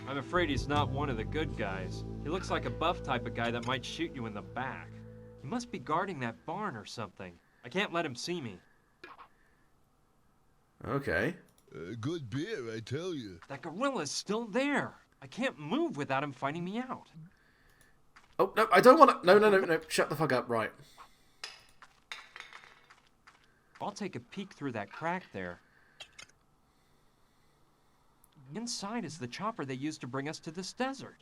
I'm afraid he's not one of the good guys. He looks like a buff type of guy that might shoot you in the back. He must be guarding that barn or something. I can't let him see me. Okay. Good beer, I tell you. That gorilla's still there. I can't move without him finding me out. Oh, no, I don't want to... No. Shut the fuck up. Right. I'll take a peek through that crack there. Inside is the chopper they used to bring us to this desert.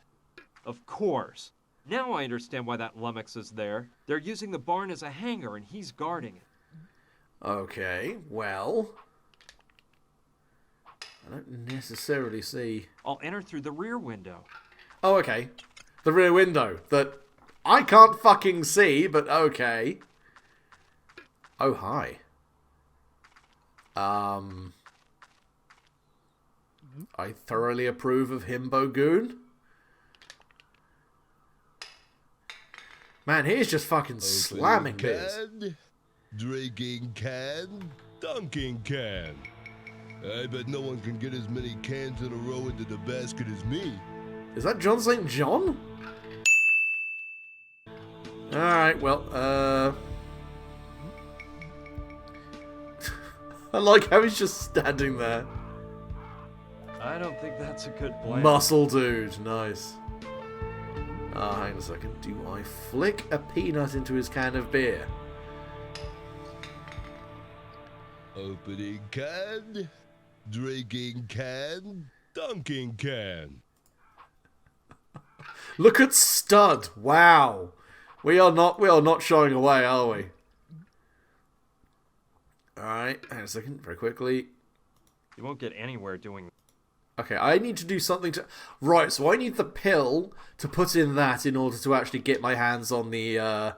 Of course. Now I understand why that lummox is there. They're using the barn as a hangar and he's guarding it. Okay, well... I don't necessarily see... I'll enter through the rear window. Oh, okay. The rear window that I can't fucking see, but okay. Oh, hi. I thoroughly approve of Himbo Goon. Man, he's just fucking slamming this. Can, drinking can, dunking can. I bet no one can get as many cans in a row into the basket as me. Is that John St. John? Alright, well, I like how he's just standing there. I don't think that's a good plan. Muscle dude, nice. Hang on a second. Do I flick a peanut into his can of beer? Opening can, drinking can, dunking can. Look at Stud. Wow. We are not showing away, are we? Alright, hang on a second, very quickly. You won't get anywhere doing that. Okay, I need to do something to... Right, so I need the pill to put in that in order to actually get my hands on the,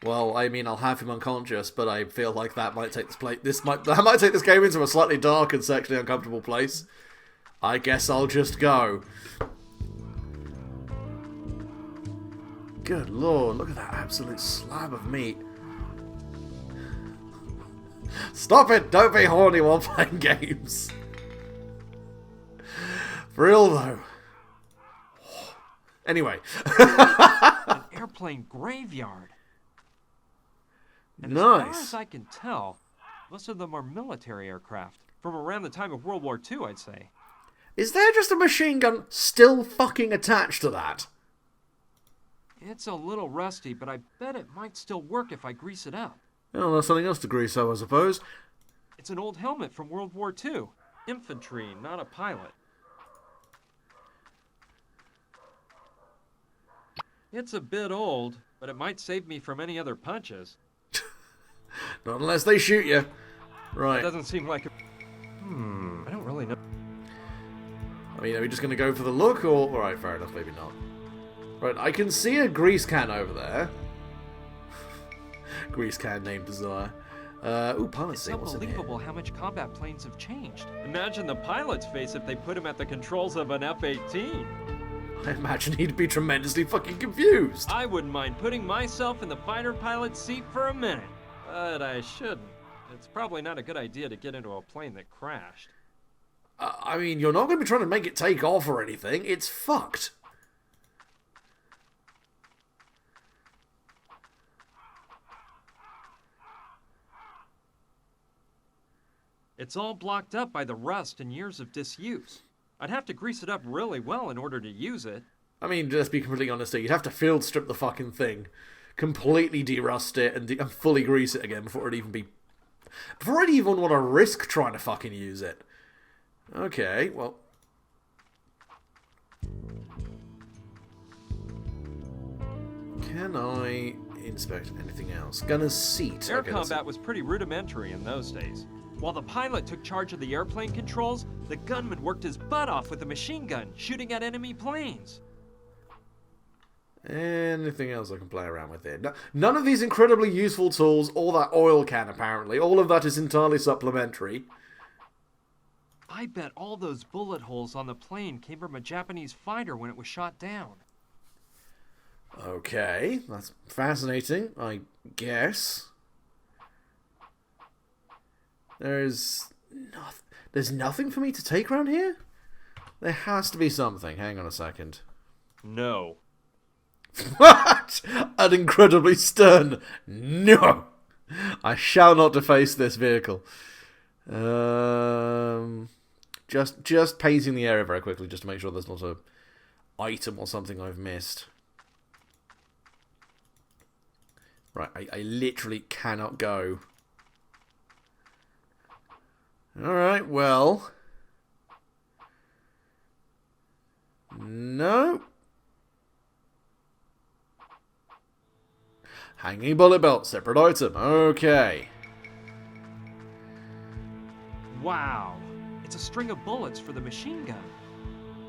Well, I mean, I'll have him unconscious, but I feel like that might take that might take this game into a slightly dark and sexually uncomfortable place. I guess I'll just go. Good lord, look at that absolute slab of meat. Stop it! Don't be horny while playing games. For real, though. Anyway. An airplane graveyard. And Nice. as far as I can tell, most of them are military aircraft. From around the time of World War II, I'd say. Is there just a machine gun still fucking attached to that? It's a little rusty, but I bet it might still work if I grease it up. Well, there's something else to grease up, I suppose. It's an old helmet from World War II. Infantry, not a pilot. It's a bit old, but it might save me from any other punches. Not unless they shoot you. It Right. doesn't seem like a... I don't really know. I mean, are we just going to go for the look, or... Alright, fair enough, maybe not. Right, I can see a grease can over there. Grease can named Desire. Ooh, pilot It's seat, what's in here? unbelievable how much combat planes have changed. Imagine the pilot's face if they put him at the controls of an F-18. I imagine he'd be tremendously fucking confused. I wouldn't mind putting myself in the fighter pilot's seat for a minute. But I shouldn't. It's probably not a good idea to get into a plane that crashed. I mean, you're not going to be trying to make it take off or anything. It's fucked. It's all blocked up by the rust and years of disuse. I'd have to grease it up really well in order to use it. I mean, let's be completely honest here. You'd have to field strip the fucking thing. Completely derust it and fully grease it again before it'd even be... Before I'd even want to risk trying to fucking use it. Okay, well... Can I inspect anything else? Gunner's seat. Air Okay, that's- combat was pretty rudimentary in those days. While the pilot took charge of the airplane controls, the gunman worked his butt off with a machine gun, shooting at enemy planes. Anything else I can play around with here? No, none of these incredibly useful tools, or that oil can apparently. All of that is entirely supplementary. I bet all those bullet holes on the plane came from a Japanese fighter when it was shot down. Okay, that's fascinating, I guess. There's nothing for me to take around here? There has to be something. Hang on a second. No. What? An incredibly stern no. I shall not deface this vehicle. Just painting the area very quickly, just to make sure there's not a item or something I've missed. Right, I literally cannot go. Alright, well. No. Hanging bullet belt, separate item. Okay. Wow. It's a string of bullets for the machine gun.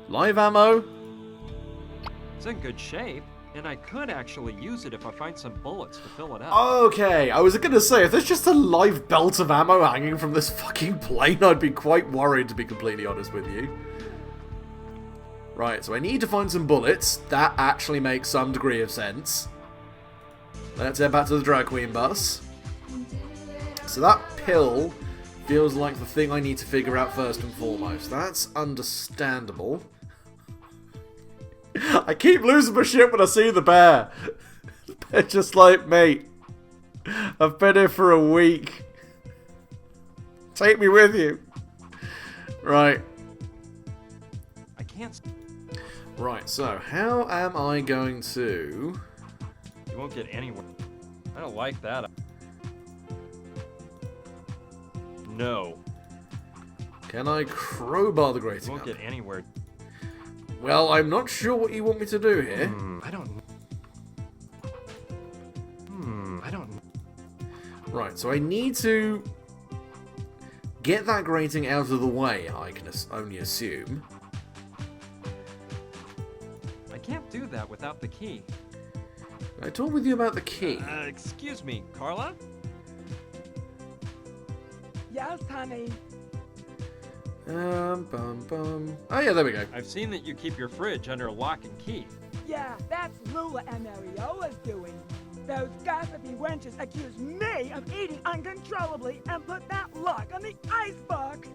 Live ammo. It's in good shape, and I could actually use it if I find some bullets to fill it up. Okay, I was gonna say, if there's just a live belt of ammo hanging from this fucking plane, I'd be quite worried, to be completely honest with you. Right, so I need to find some bullets. That actually makes some degree of sense. Let's head back to the drag queen bus. So that pill feels like the thing I need to figure out first and foremost. That's understandable. I keep losing my shit when I see the bear. The bear just like, mate, I've been here for a week. Take me with you. Right. I can't... Right, so how am I going to... You won't get anywhere. I don't like that. No. Can I crowbar the You grating won't up? get anywhere. Well, I'm not sure what you want me to do here. I don't... I don't... Right, so I need to get that grating out of the way, I can only assume. I can't do that without the key. I talked with you about the key. Excuse me, Carla? Yes, honey. Oh yeah, there we go. I've seen that you keep your fridge under lock and key. Yeah, that's Lula and Mariola's doing. Those gossipy wenches accuse me of eating uncontrollably and put that lock on the icebox.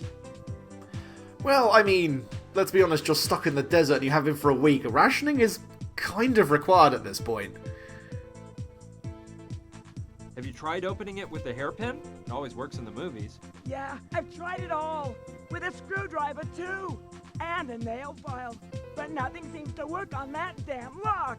Well, I mean, let's be honest, you're stuck in the desert and you have been for a week. Rationing is kind of required at this point. Have you tried opening it with a hairpin? It always works in the movies. Yeah, I've tried it all. With a screwdriver, too. And a nail file. But nothing seems to work on that damn lock.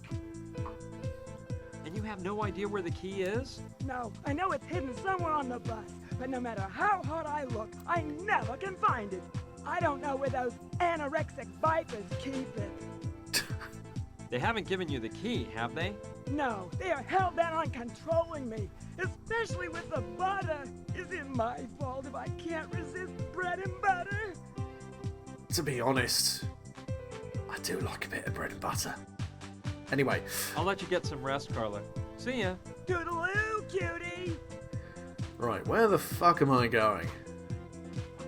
And you have no idea where the key is? No, I know it's hidden somewhere on the bus. But no matter how hard I look, I never can find it. I don't know where those anorexic vipers keep it. They haven't given you the key, have they? No, they are hell-bent on controlling me, especially with the butter. Is it my fault if I can't resist bread and butter? To be honest, I do like a bit of bread and butter. Anyway. I'll let you get some rest, Carla. See ya. Toodaloo, cutie! Right, where the fuck am I going?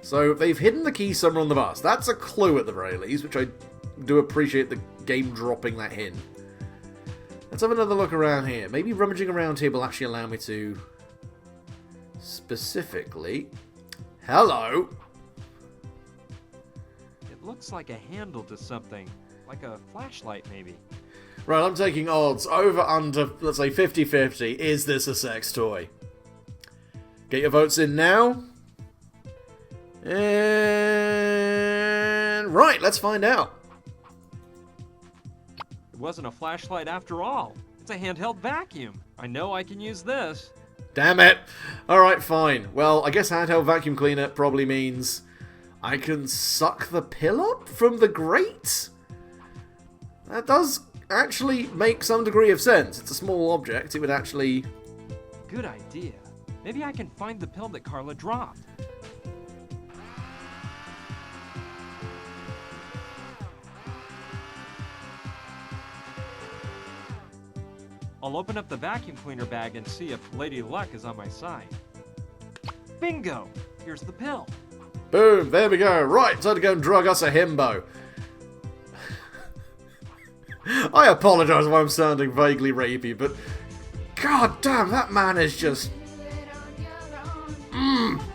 So, they've hidden the key somewhere on the bus. That's a clue at the very least, which I do appreciate the game dropping that hint. Let's have another look around here. Maybe rummaging around here will actually allow me to... Specifically... Hello! It looks like a handle to something. Like a flashlight, maybe. Right, I'm taking odds. Over, under, let's say 50-50. Is this a sex toy? Get your votes in now. And... Right, let's find out. It wasn't a flashlight after all. It's a handheld vacuum. I know I can use this. Damn it. Alright, fine. Well, I guess handheld vacuum cleaner probably means I can suck the pill up from the grate? That does actually make some degree of sense. It's a small object. It would actually... Good idea. Maybe I can find the pill that Carla dropped. I'll open up the vacuum cleaner bag and see if Lady Luck is on my side. Bingo! Here's the pill. Boom, there we go. Right, time to go and drug us a himbo. I apologise if I'm sounding vaguely rapey, but... God damn, that man is just...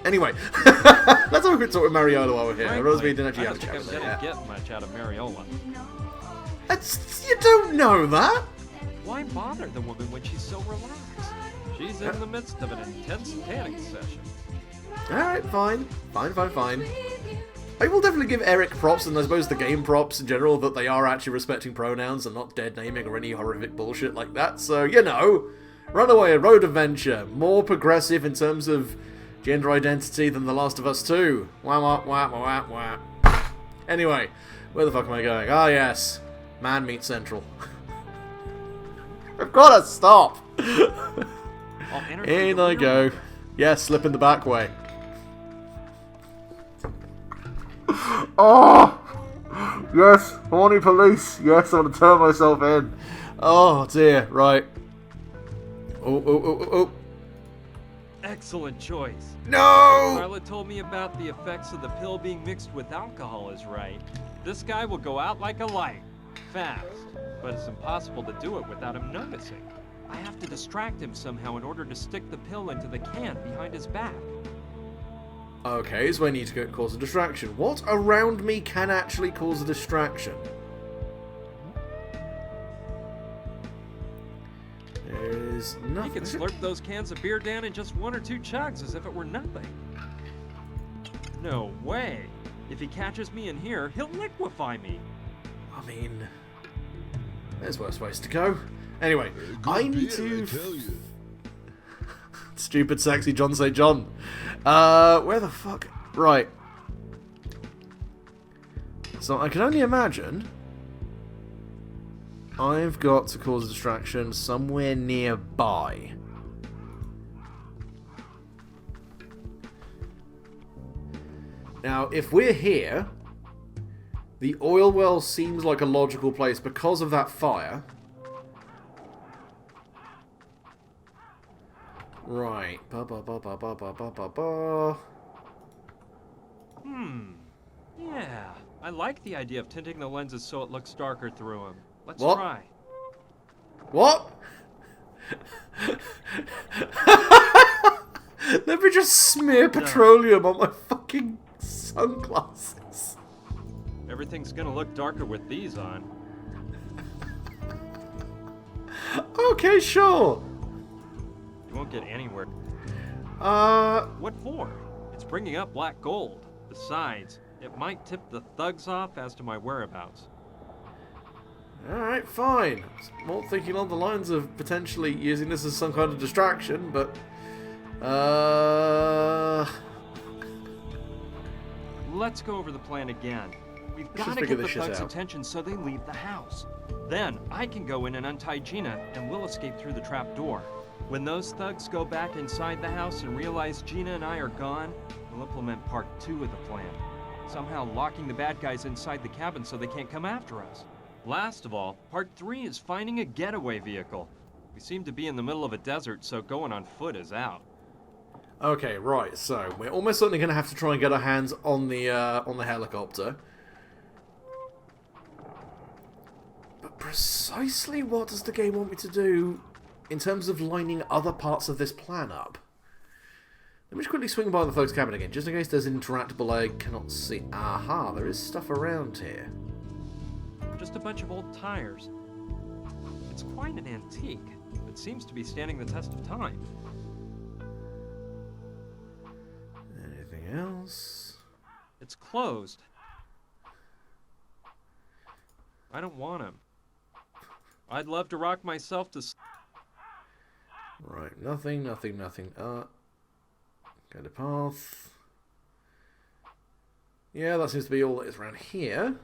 Anyway. Let's have a quick talk with Mariolo over here. I realize we Frankly, didn't actually I have a don't chat think I'm with gonna her. get much out of Mariola. You don't know that? Why bother the woman when she's so relaxed? She's in the midst of an intense tanning session. Alright, fine. Fine. I will definitely give Eric props, and I suppose the game props in general, that they are actually respecting pronouns and not dead naming or any horrific bullshit like that. So, you know, Runaway, a road adventure, more progressive in terms of gender identity than The Last of Us 2. Wah. Anyway, where the fuck am I going? Ah, yes. Man Meat Central. I've gotta stop! I'll enter through In the I rear go. window. Yes, slip in the back way. Oh! Yes, horny police. Yes, I want to turn myself in. Oh dear, right. Oh. Excellent choice. No! Carla told me about the effects of the pill being mixed with alcohol is right. This guy will go out like a light. Fast. But it's impossible to do it without him noticing. I have to distract him somehow in order to stick the pill into the can behind his back. Okay, so I need to go cause a distraction. What around me can actually cause a distraction? There's He nothing. can slurp those cans of beer down in just 1 or 2 chugs as if it were nothing. No way. If he catches me in here, he'll liquefy me. I mean, there's worse ways to go. Anyway, Good I need beer, I to... tell you. Stupid, sexy John St. John. Where the fuck? Right. So I can only imagine I've got to cause a distraction somewhere nearby. Now, if we're here, the oil well seems like a logical place because of that fire. Right. Yeah. I like the idea of tinting the lenses so it looks darker through them. Let's What? try. What? Let me just smear petroleum on my fucking sunglasses. Everything's gonna look darker with these on. Okay, sure. You won't get anywhere. Uh, What for? It's bringing up black gold. Besides, it might tip the thugs off as to my whereabouts. alright, fine. More thinking on the lines of potentially using this as some kind of distraction, but... Let's go over the plan again. We've Let's just got to figure get the this shit thugs' out. attention so they leave the house. Then I can go in and untie Gina, and we'll escape through the trap door. When those thugs go back inside the house and realize Gina and I are gone, we'll implement part 2 of the plan. Somehow locking the bad guys inside the cabin so they can't come after us. Last of all, part 3 is finding a getaway vehicle. We seem to be in the middle of a desert, so going on foot is out. Okay, right, so we're almost certainly going to have to try and get our hands on the helicopter. But precisely what does the game want me to do in terms of lining other parts of this plan up? Let me just quickly swing by the folks' cabin again, just in case there's interactable I cannot see. Aha, there is stuff around here. Just a bunch of old tires. It's quite an antique, but seems to be standing the test of time. Anything else? It's closed. I don't want him. I'd love to rock myself to... Right, nothing. Go to path. Yeah, that seems to be all that is around here.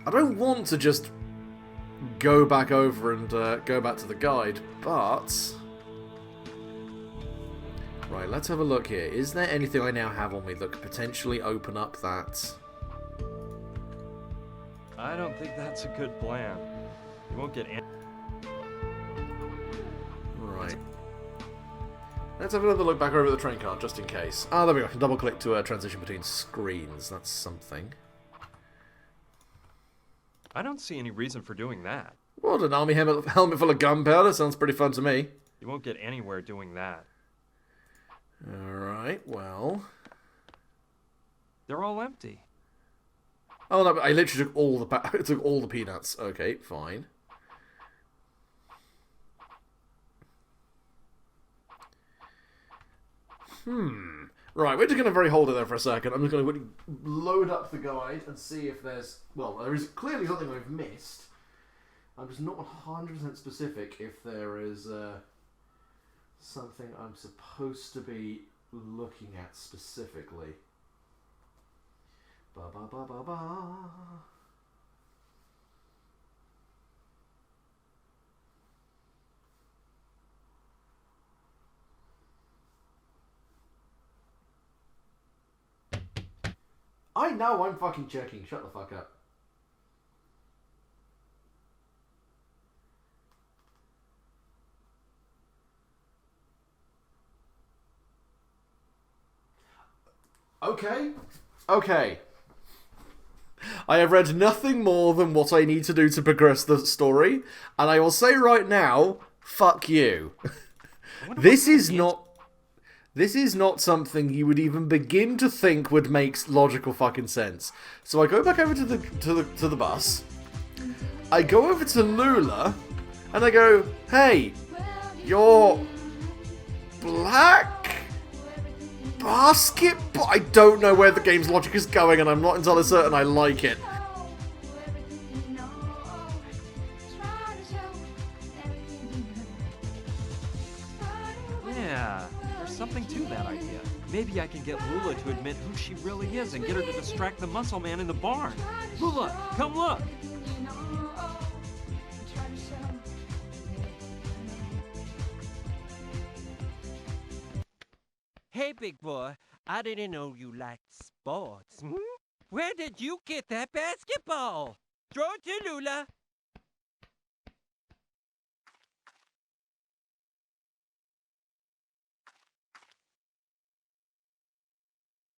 I don't want to just go back over and go back to the guide, but... Right, let's have a look here. Is there anything I now have on me that could potentially open up that... I don't think that's a good plan. You won't get any... Right. Let's have another look back over the train car, just in case. Ah, there we go. I can double-click to transition between screens. That's something. I don't see any reason for doing that. What, an army helmet full of gunpowder? Sounds pretty fun to me. You won't get anywhere doing that. Alright, well... They're all empty. Oh no, but I literally took all the took all the peanuts. Okay, fine. Right, we're just going to hold it there for a second. I'm just going to load up the guide and see if there's... Well, there is clearly something I've missed. I'm just not 100% specific if there is something I'm supposed to be looking at specifically. Ba ba ba ba ba. I know I'm fucking checking. Shut the fuck up. Okay. Okay. I have read nothing more than what I need to do to progress the story, and I will say right now, fuck you. This is not something you would even begin to think would make logical fucking sense. So I go back over to the bus. I go over to Lula, and I go, "Hey, you're black basketball." I don't know where the game's logic is going, and I'm not entirely certain I like it. Yeah, there's something to that idea. Maybe I can get Lula to admit who she really is and get her to distract the muscle man in the barn. Lula, come look! Hey, big boy, I didn't know you liked sports. Where did you get that basketball? Throw it to Lula.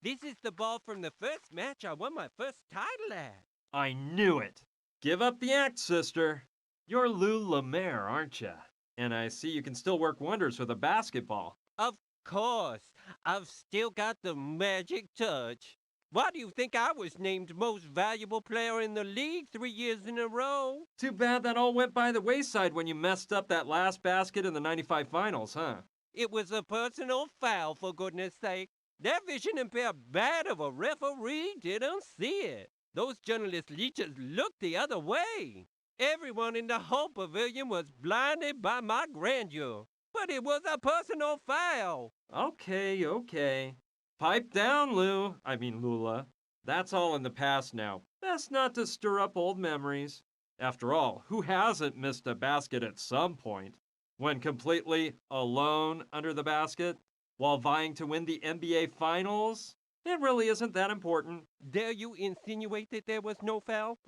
This is the ball from the first match I won my first title at. I knew it! Give up the act, sister. You're Lou Lemaire, aren't ya? And I see you can still work wonders with a basketball. Of course, I've still got the magic touch. Why do you think I was named most valuable player in the league 3 years in a row? Too bad that all went by the wayside when you messed up that last basket in the 95 finals, huh? It was a personal foul, for goodness sake. That vision impaired bat of a referee didn't see it. Those journalist leeches looked the other way. Everyone in the whole pavilion was blinded by my grandeur. But it was a personal foul. Okay. Pipe down, Lula. That's all in the past now. Best not to stir up old memories. After all, who hasn't missed a basket at some point? When completely alone under the basket? While vying to win the NBA Finals? It really isn't that important. Dare you insinuate that there was no foul,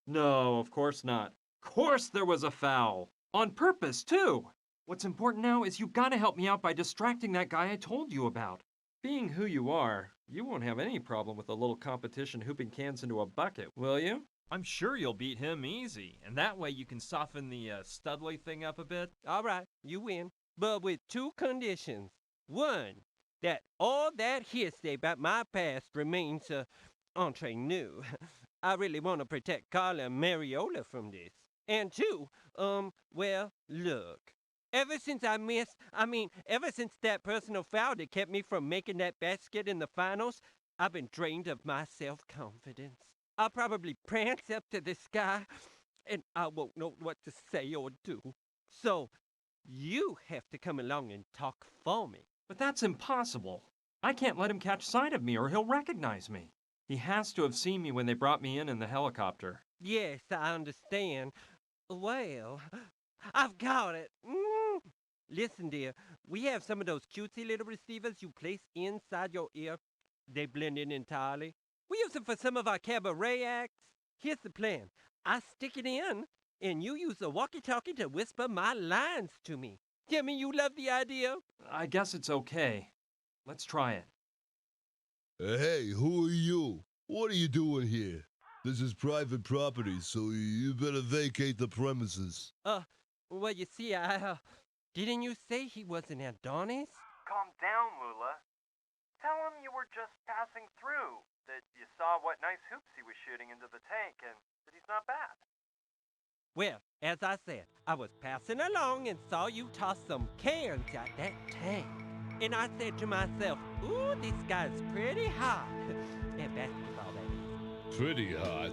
No, of course not. Of course there was a foul. On purpose, too. What's important now is you gotta help me out by distracting that guy I told you about. Being who you are, you won't have any problem with a little competition hooping cans into a bucket, will you? I'm sure you'll beat him easy, and that way you can soften the Studley thing up a bit. All right, you win. But with two conditions. One, that all that hearsay about my past remains entre nous. I really want to protect Carla and Mariola from this. And two, well, look. Ever since ever since that personal foul that kept me from making that basket in the finals, I've been drained of my self-confidence. I'll probably prance up to the sky, and I won't know what to say or do. So, you have to come along and talk for me. But that's impossible. I can't let him catch sight of me or he'll recognize me. He has to have seen me when they brought me in the helicopter. Yes, I understand. Well, I've got it. Listen, dear, we have some of those cutesy little receivers you place inside your ear. They blend in entirely. We use them for some of our cabaret acts. Here's the plan. I stick it in, and you use the walkie-talkie to whisper my lines to me. Tell me you love the idea? I guess it's okay. Let's try it. Hey, who are you? What are you doing here? This is private property, so you better vacate the premises. Well, you see, didn't you say he was an Adonis? Calm down, Lula. Tell him you were just passing through, that you saw what nice hoops he was shooting into the tank, and that he's not bad. Well, as I said, I was passing along and saw you toss some cans at that tank. And I said to myself, ooh, this guy's pretty hot. At basketball, that is. Pretty hot.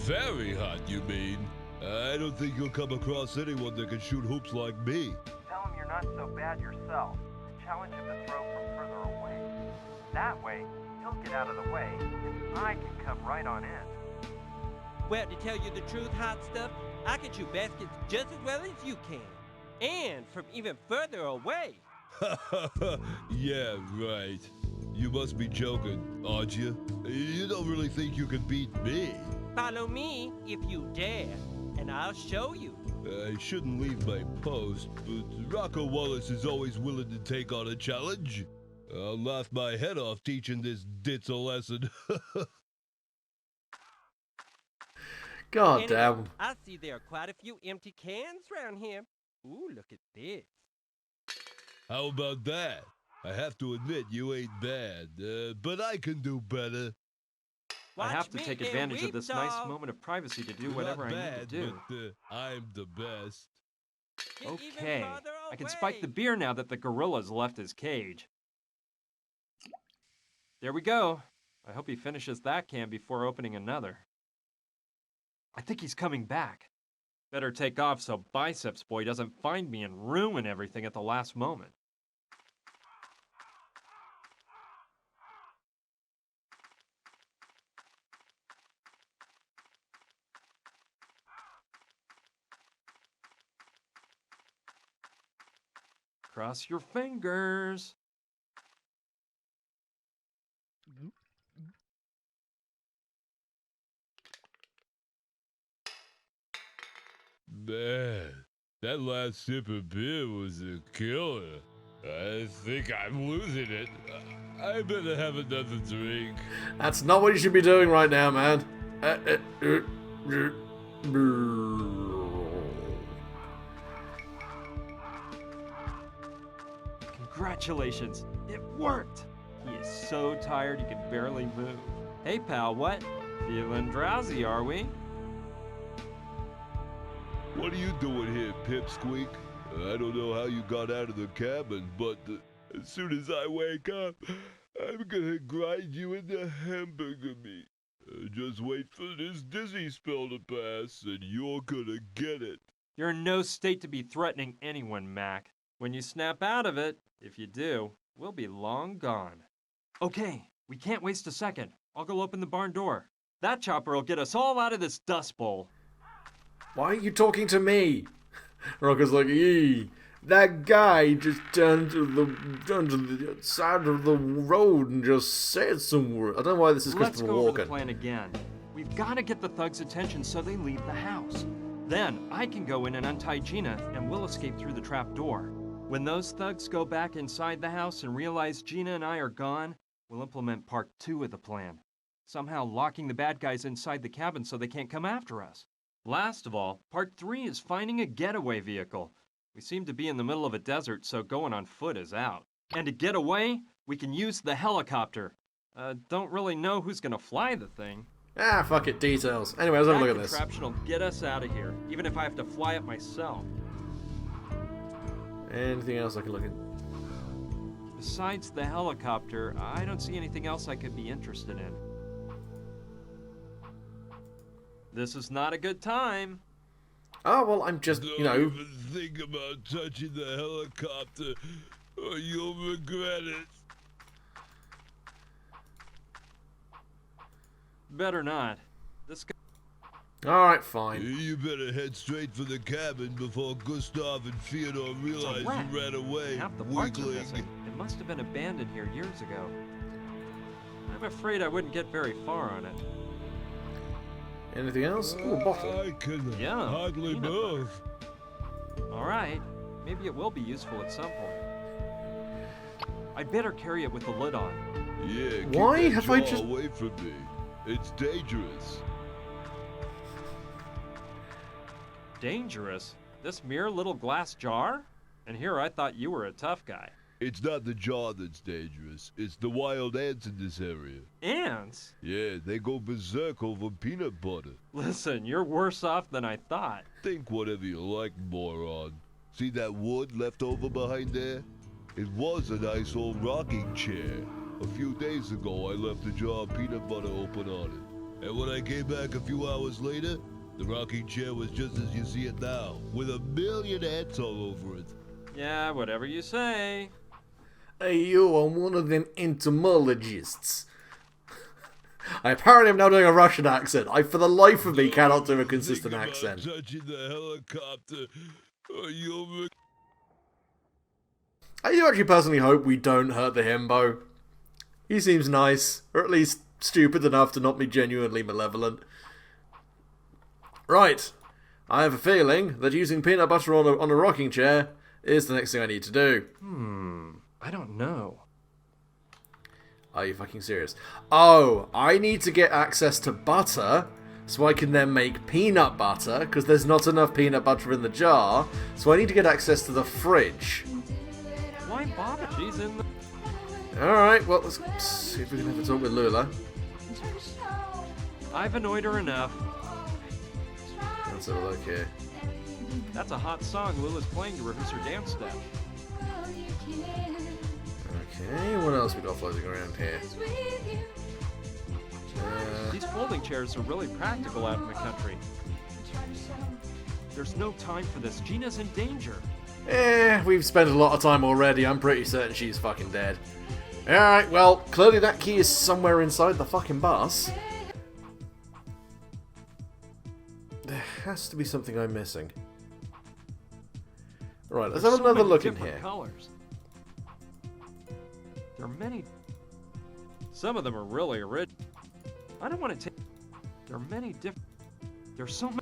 Very hot, you mean? I don't think you'll come across anyone that can shoot hoops like me. Tell him you're not so bad yourself, and challenge him to throw from further away. That way, he'll get out of the way, and I can come right on in. Well, to tell you the truth, hot stuff, I can shoot baskets just as well as you can. And from even further away. Yeah, right. You must be joking, aren't you? You don't really think you can beat me? Follow me if you dare, and I'll show you. I shouldn't leave my post, but Rocco Wallace is always willing to take on a challenge. I'll laugh my head off teaching this ditz a lesson. God Anyway, damn. I see there are quite a few empty cans around here. Ooh, look at this. How about that? I have to admit you ain't bad, but I can do better. I have Watch to me take and advantage of weep, this dog. nice moment of privacy to do Not whatever I bad, need to do. but I'm the best. Get even Okay, farther I can spike the away. beer now that the gorilla's left his cage. There we go. I hope he finishes that can before opening another. I think he's coming back. Better take off so Biceps Boy doesn't find me and ruin everything at the last moment. Cross your fingers. Man, that last sip of beer was a killer. I think I'm losing it. I better have another drink. That's not what you should be doing right now, man. Congratulations, it worked! He is so tired he can barely move. Hey pal, what? Feeling drowsy, are we? What are you doing here, Pipsqueak? I don't know how you got out of the cabin, but as soon as I wake up, I'm gonna grind you into hamburger meat. Just wait for this dizzy spell to pass, and you're gonna get it. You're in no state to be threatening anyone, Mac. When you snap out of it, if you do, we'll be long gone. Okay, we can't waste a second. I'll go open the barn door. That chopper will get us all out of this dust bowl. Why are you talking to me? Rocco's like, eee, that guy just turned to the side of the road and just said some words. I don't know why this is Let's Christopher go over the Walken. plan again. We've got to get the thugs' attention so they leave the house. Then I can go in and untie Gina, and we'll escape through the trap door. When those thugs go back inside the house and realize Gina and I are gone, we'll implement part 2 of the plan. Somehow locking the bad guys inside the cabin so they can't come after us. Last of all, part 3 is finding a getaway vehicle. We seem to be in the middle of a desert, so going on foot is out. And to get away, we can use the helicopter. Don't really know who's gonna fly the thing. Ah, fuck it, details. Anyway, let's have a That look at this. contraption will get us out of here, even if I have to fly it myself. Anything else I can look at? Besides the helicopter, I don't see anything else I could be interested in. This is not a good time. Oh, well, I'm just, Don't you know... even think about touching the helicopter, or you'll regret it. Better not. This guy. Alright, fine. You better head straight for the cabin before Gustav and Fyodor realize wreck. you ran away, Half the parts are weakling. missing. It must have been abandoned here years ago. I'm afraid I wouldn't get very far on it. Anything else? Ooh, a bottle. I can Yeah, hardly peanut move. All right, maybe it will be useful at some point. I'd better carry it with the lid on. Yeah, keep Why that have I jaw just- away from me. It's dangerous. Dangerous? This mere little glass jar? And here I thought you were a tough guy. It's not the jar that's dangerous. It's the wild ants in this area. Ants? Yeah, they go berserk over peanut butter. Listen, you're worse off than I thought. Think whatever you like, moron. See that wood left over behind there? It was a nice old rocking chair. A few days ago, I left a jar of peanut butter open on it. And when I came back a few hours later, the rocking chair was just as you see it now, with 1,000,000 ants all over it. Yeah, whatever you say. Hey, you, I'm one of them entomologists. I apparently am now doing a Russian accent. I, for the life of me, cannot do a consistent Think about accent. touching the helicopter, or you'll I do actually personally hope we don't hurt the himbo. He seems nice, or at least stupid enough to not be genuinely malevolent. Right. I have a feeling that using peanut butter on a rocking chair is the next thing I need to do. I don't know. Are you fucking serious? Oh, I need to get access to butter so I can then make peanut butter, because there's not enough peanut butter in the jar, so I need to get access to the fridge. Why bother? She's in the... Alright, well, let's see if we can have a talk with Lula. I've annoyed her enough. Let's have a look here. That's a hot song Lula's playing to rehearse her dance step. Okay, what else we got floating around here? These folding chairs are really practical out in the country. There's no time for this. Gina's in danger. We've spent a lot of time already. I'm pretty certain she's fucking dead. Alright, well, clearly that key is somewhere inside the fucking bus. There has to be something I'm missing. Right, let's There's have so another many look in different here. colors. There are many. Some of them are really original. I don't want to take. There are many different. There's so many.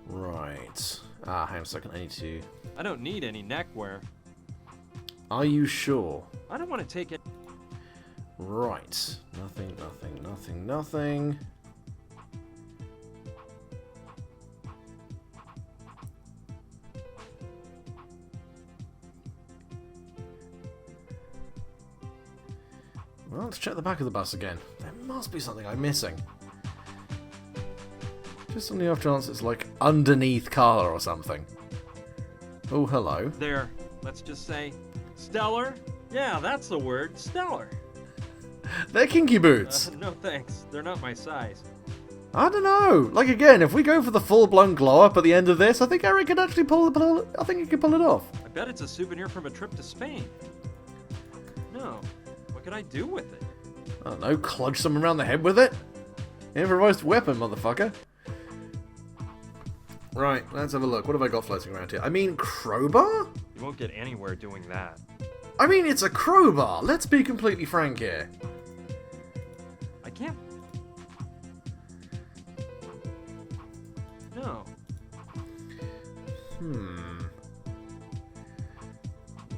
Right. Ah, hang on a second. I need to... I don't need any neckwear. Are you sure? I don't want to take it. Right. Nothing, nothing, nothing, nothing. Well, let's check the back of the bus again. There must be something I'm missing. Just on the off chance it's like underneath Carla or something. Oh, hello. There. Let's just say, stellar. Yeah, that's the word, stellar. They're kinky boots. No thanks. They're not my size. I don't know. Like again, if we go for the full-blown glow-up at the end of this, I think Eric could actually I think he could pull it off. I bet it's a souvenir from a trip to Spain. No. What could I do with it? I don't know, clutch someone around the head with it? Improvised weapon, motherfucker. Right, let's have a look. What have I got floating around here? I mean, crowbar? You won't get anywhere doing that. I mean, it's a crowbar. Let's be completely frank here. I can't. No.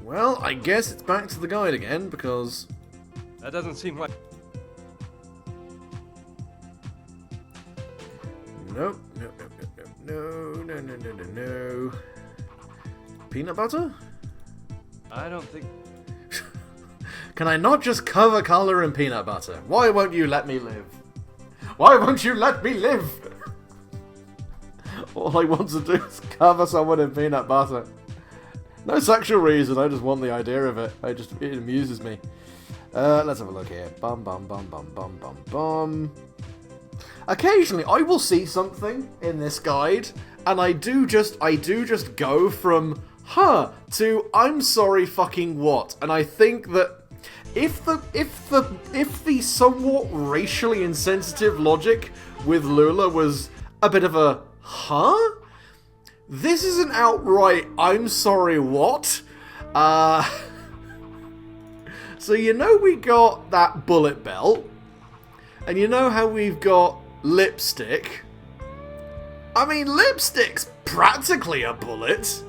Well, I guess it's back to the guide again, because... That doesn't seem like. Nope, nope, nope, nope, nope, no, no, no, no, no, no. Peanut butter? I don't think. Can I not just cover Carla in peanut butter? Why won't you let me live? Why won't you let me live? All I want to do is cover someone in peanut butter. No sexual reason, I just want the idea of it. It amuses me. Let's have a look here. Bum bum bum bum bum bum bum. Occasionally, I will see something in this guide, and I do just go from huh to I'm sorry fucking what, and I think that if the somewhat racially insensitive logic with Lula was a bit of a huh, this is an outright I'm sorry what. So you know we got that bullet belt, and you know how we've got lipstick. I mean, lipstick's practically a bullet.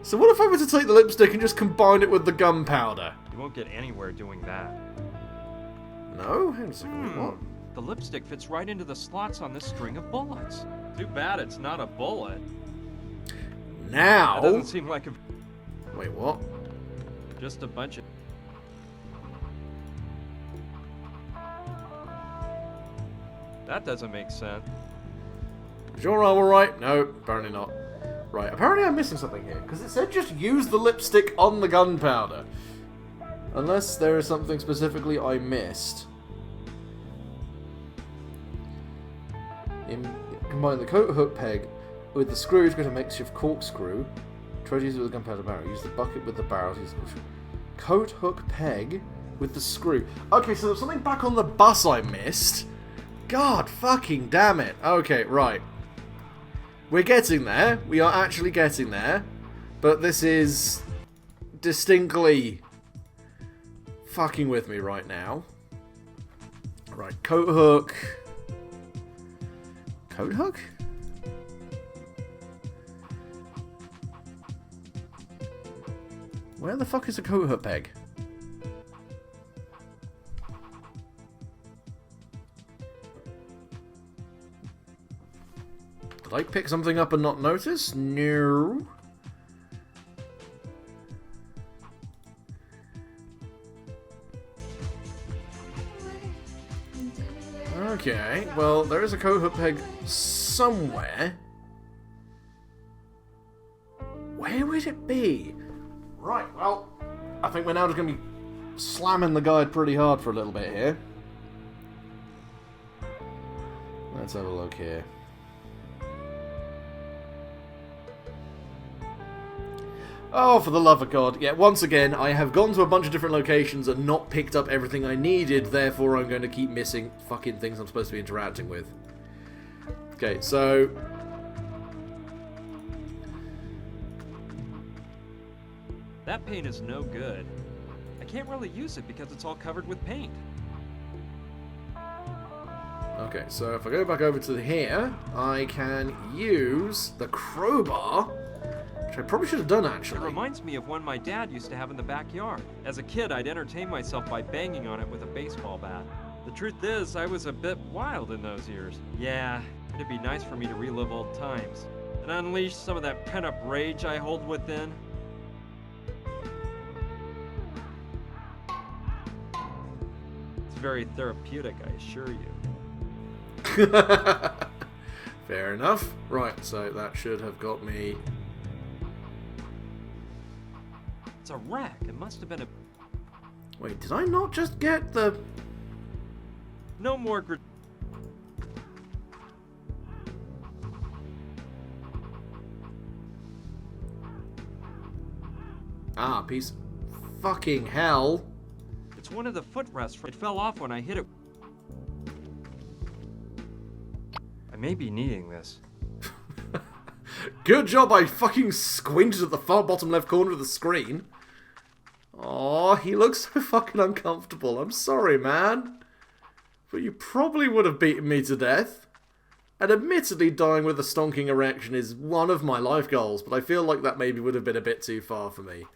So what if I were to take the lipstick and just combine it with the gunpowder? You won't get anywhere doing that. No? Hang on a second, wait, what? The lipstick fits right into the slots on this string of bullets. Too bad it's not a bullet. Now... That doesn't seem like a... Wait, what? Just a bunch of... That doesn't make sense. Is your arm alright? No, apparently not. Right, apparently I'm missing something here, because it said just use the lipstick on the gunpowder. Unless there is something specifically I missed. Combine the coat hook peg with the screw to get a makeshift corkscrew. Try to use it with a gunpowder barrel. Use the bucket with the barrel to use the coat hook peg with the screw. Okay, so there's something back on the bus I missed. God fucking damn it. Okay, right. We're getting there. We are actually getting there. But this is distinctly fucking with me right now. Right, coat hook. Coat hook? Where the fuck is the coat hook peg? Did I pick something up and not notice? No. Okay, well, there is a coat hook peg somewhere. Where would it be? Right, well, I think we're now just going to be slamming the guide pretty hard for a little bit here. Let's have a look here. Oh, for the love of God. Yeah, once again, I have gone to a bunch of different locations and not picked up everything I needed, therefore I'm going to keep missing fucking things I'm supposed to be interacting with. Okay, so... That paint is no good. I can't really use it because it's all covered with paint. Okay, so if I go back over to here, I can use the crowbar, which I probably should have done, It actually. reminds me of one my dad used to have in the backyard. As a kid, I'd entertain myself by banging on it with a baseball bat. The truth is, I was a bit wild in those years. Yeah, it'd be nice for me to relive old times and unleash some of that pent-up rage I hold within. It's very therapeutic, I assure you. Fair enough. Right, so that should have got me... It's a wreck. It must have been a... Wait, did I not just get the... No more Ah, piece of fucking hell. It's one of the footrests. It fell off when I hit it. I may be needing this. Good job I fucking squinted at the far bottom left corner of the screen. Aw, he looks so fucking uncomfortable. I'm sorry, man. But you probably would have beaten me to death. And admittedly, dying with a stonking erection is one of my life goals, but I feel like that maybe would have been a bit too far for me.